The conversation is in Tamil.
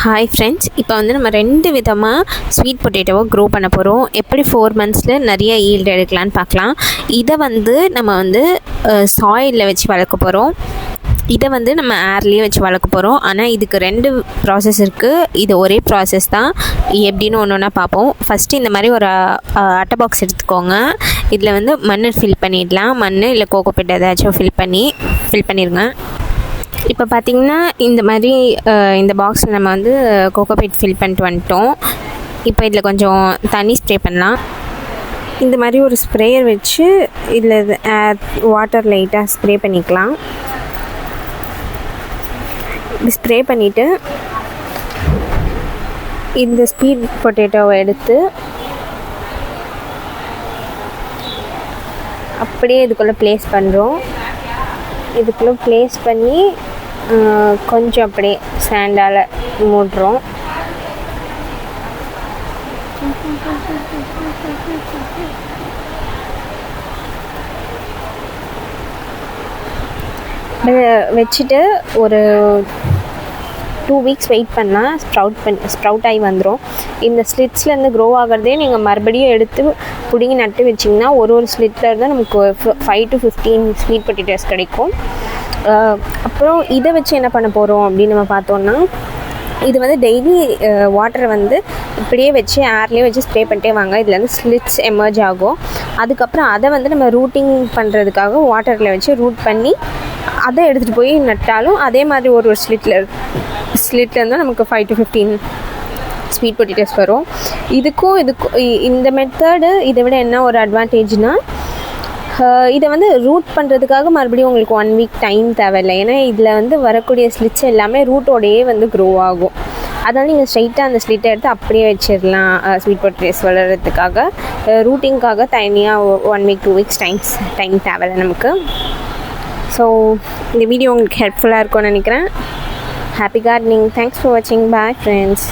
ஹாய் ஃப்ரெண்ட்ஸ், இப்போ வந்து நம்ம 2 விதமாக ஸ்வீட் பொட்டேட்டோவை க்ரோ பண்ண போகிறோம். எப்படி 4 மந்த்ஸில் நிறைய ஈல்டு எடுக்கலான்னு பார்க்கலாம். இதை வந்து நம்ம வந்து சாயிலில் வச்சு வளர்க்க போகிறோம். இதை வந்து நம்ம ஏர்லேயே வச்சு வளர்க்க போகிறோம். ஆனால் இதுக்கு 2 ப்ராசஸ் இருக்குது. இது ஒரே ப்ராசஸ் தான். எப்படின்னு ஒன்று ஒன்றா பார்ப்போம். ஃபஸ்ட்டு இந்த மாதிரி ஒரு அட்டை பாக்ஸ் எடுத்துக்கோங்க. இதில் வந்து மண் ஃபில் பண்ணிடலாம். மண் இல்லை கோகோபீட் ஏதாச்சும் ஃபில் பண்ணிடுங்க. இப்போ பார்த்திங்கன்னா இந்த மாதிரி இந்த பாக்ஸில் நம்ம வந்து கோகோபீட் ஃபில் பண்ணிட்டு வந்துட்டோம். இப்போ இதில் கொஞ்சம் தண்ணி ஸ்ப்ரே பண்ணலாம். இந்த மாதிரி ஒரு ஸ்ப்ரேயர் வச்சு இதில் வாட்டர் லைட்டாக ஸ்ப்ரே பண்ணிக்கலாம். இப்படி ஸ்ப்ரே பண்ணிவிட்டு இந்த ஸ்வீட் பொட்டேட்டோவை எடுத்து அப்படியே இதுக்குள்ளே ப்ளேஸ் பண்ணுறோம். இதுக்குள்ளே ப்ளேஸ் பண்ணி கொஞ்சம் அப்படியே சாண்டால் மூடுறோம். வச்சுட்டு ஒரு 2 வீக்ஸ் வெயிட் பண்ணால் ஸ்ப்ரவுட் ஆகி வந்துடும். இந்த ஸ்லிட்ஸ்லேருந்து க்ரோ ஆகிறதே நீங்கள் மறுபடியும் எடுத்து பிடிங்கி நட்டு வச்சிங்கன்னா ஒரு ஸ்லிட்டில் இருந்தால் நமக்கு 5 to 15 ஸ்வீட் பொட்டேட்டோஸ் கிடைக்கும். அப்புறம் இதை வச்சு என்ன பண்ண போகிறோம் அப்படின்னு நம்ம பார்த்தோன்னா, இது வந்து டெய்லி வாட்டரை வந்து இப்படியே வச்சு ஏர்லேயே வச்சு ஸ்ப்ரே பண்ணிட்டே வாங்க. இதில் வந்து ஸ்லிட்ஸ் எமர்ஜ் ஆகும். அதுக்கப்புறம் அதை வந்து நம்ம ரூட்டிங் பண்ணுறதுக்காக வாட்டரில் வச்சு ரூட் பண்ணி அதை எடுத்துகிட்டு போய் நட்டாலும் அதே மாதிரி ஒரு ஸ்லிட்டில் இருந்தால் நமக்கு 5 to 15 ஸ்வீட் பொட்டேட்டோஸ் வரும். இதுக்கும் இந்த மெத்தடு இதை விட என்ன ஒரு அட்வான்டேஜ்னால், இதை வந்து ரூட் பண்ணுறதுக்காக மறுபடியும் உங்களுக்கு 1 வீக் டைம் தேவையில்லை. ஏன்னா இதில் வந்து வரக்கூடிய ஸ்லிட்ஸ் எல்லாமே ரூட்டோடையே வந்து க்ரோ ஆகும். அதனால் நீங்கள் ஸ்ட்ரைட்டாக அந்த ஸ்லிட்டை எடுத்து அப்படியே வச்சிடலாம். ஸ்வீட் பொட்டேட்டோஸ் வளர்கிறதுக்காக ரூட்டிங்காக தனியாக 1 வீக் 2 வீக்ஸ் டைம் தேவையில்லை நமக்கு. ஸோ இந்த வீடியோ உங்களுக்கு ஹெல்ப்ஃபுல்லாக இருக்கும்னு நினைக்கிறேன். Happy gardening. தேங்க்ஸ் ஃபார் வாட்சிங். Bye friends.